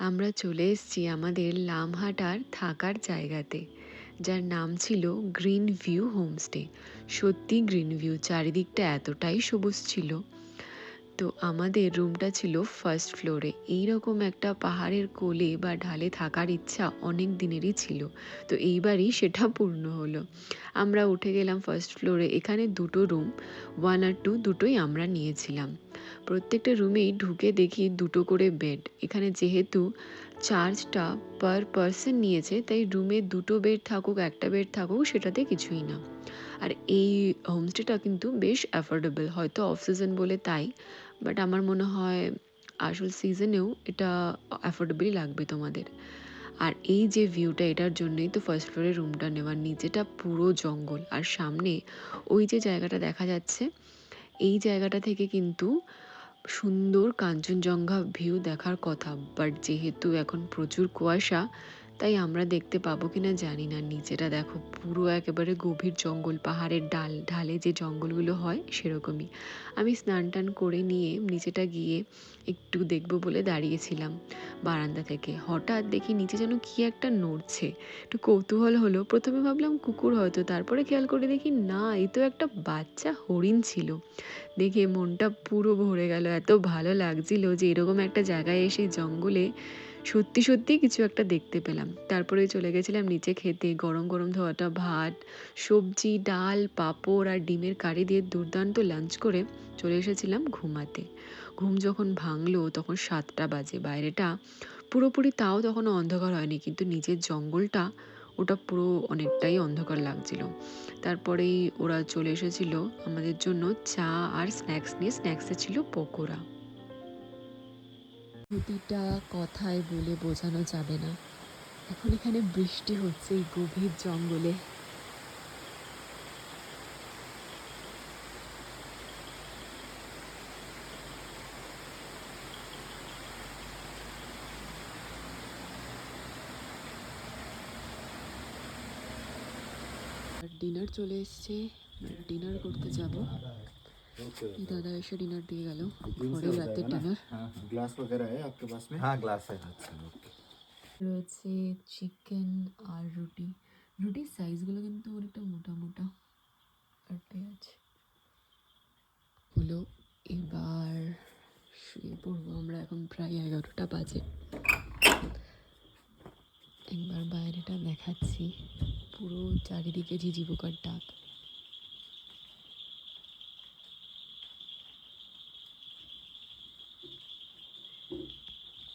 আমরা চলে এসেছি আমাদের লামহাটার থাকার জায়গাতে, যার নাম ছিল গ্রিন ভিউ হোমস্টে। সত্যি গ্রিন ভিউ, চারিদিকটা এতটাই সবুজ ছিল। তো আমাদের রুমটা ছিল ফার্স্ট ফ্লোরে। এইরকম একটা পাহাড়ের কোলে বা ঢালে থাকার ইচ্ছা অনেক দিনেরই ছিল, তো এইবারই সেটা পূর্ণ হলো। আমরা উঠে গেলাম ফার্স্ট ফ্লোরে। এখানে দুটো রুম, 1 আর 2 দুটোই আমরা নিয়েছিলাম। প্রত্যেকটা রুমেই ঢুকে দেখি দুটো করে বেড। এখানে যেহেতু চার্জটা পার পারসন নিয়েছে, তাই রুমে দুটো বেড থাকুক একটা বেড থাকুক সেটাতে কিছুই না। আর এই হোমস্টেটা কিন্তু বেশ অ্যাফোর্ডেবল, হয়তো অফ সিজন বলে তাই, বাট আমার মনে হয় আসল সিজনেও এটা অ্যাফোর্ডেবলই লাগবে তোমাদের। আর এই যে ভিউটা, এটার জন্যই তো ফার্স্ট ফ্লোরে রুমটা নেওয়ার। নিচেটা পুরো জঙ্গল, আর সামনে ওই যে জায়গাটা দেখা যাচ্ছে, এই জায়গাটা থেকে কিন্তু সুন্দর কাঞ্চনজঙ্ঘা ভিউ দেখার কথা। বাট যেহেতু এখন প্রচুর কুয়াশা, তাই আমরা দেখতে পাবো কিনা জানি না। নিচেটা দেখো, পুরো একেবারে গভীর জঙ্গল, পাহাড়ের ঢালে যে জঙ্গলগুলো হয় সেরকমই। আমি স্নান টান করে নিয়ে নিচেটা গিয়ে একটু দেখবো বলে দাঁড়িয়েছিলাম বারান্দা থেকে। হঠাৎ দেখি নিচে যেন কি একটা নড়ছে। একটু কৌতূহল হলো, প্রথমে ভাবলাম কুকুর হয়তো, তারপরে খেয়াল করে দেখি না, এই তো একটা বাচ্চা হরিণ ছিল। দেখে মনটা পুরো ভরে গেল। এত ভালো লাগছিল যে এরকম একটা জায়গায় এসে জঙ্গলে সত্যি সত্যি কিছু একটা দেখতে পেলাম। তারপরে চলে গেছিলাম নিচে খেতে। গরম গরম ধোয়াটা ভাত, সবজি, ডাল, পাঁপড় আর ডিমের কারি দিয়ে দুর্দান্ত লাঞ্চ করে চলে এসেছিলাম ঘুমাতে। ঘুম যখন ভাঙলো তখন 7টা বাজে। বাইরেটা পুরোপুরি তাও তখনও অন্ধকার হয়নি, কিন্তু নিচের জঙ্গলটা ওটা পুরো অনেকটাই অন্ধকার লাগছিল। তারপরেই ওরা চলে এসেছিল আমাদের জন্য চা আর স্ন্যাক্স নিয়ে। স্ন্যাক্সে ছিল পকোড়া। প্রতিটা কথায় বলে বোঝানো যাবে না। এখন এখানে বৃষ্টি হচ্ছে এই গভীর জঙ্গলে। আর ডিনার চলে এসছে, ডিনার করতে যাব। दादा ऐसे डिनर दिए गलो ঘরে রাতে ডিনার। ग्लास वगैरह है आपके पास में? हाँ ग्लास है। अच्छा ओके। রয়েছে চিকেন আর রুটি। রুটির সাইজগুলো কিন্তু অনেকটা মোটা মোটা। আর পেঁয়াজ হলো। এবার শুয়ে পড়বো আমরা। এখন প্রায় 11টা বাজে। একবার বাইরেটা দেখাচ্ছি, পুরো চারিদিকে ঝিঝি পোকার ডাক।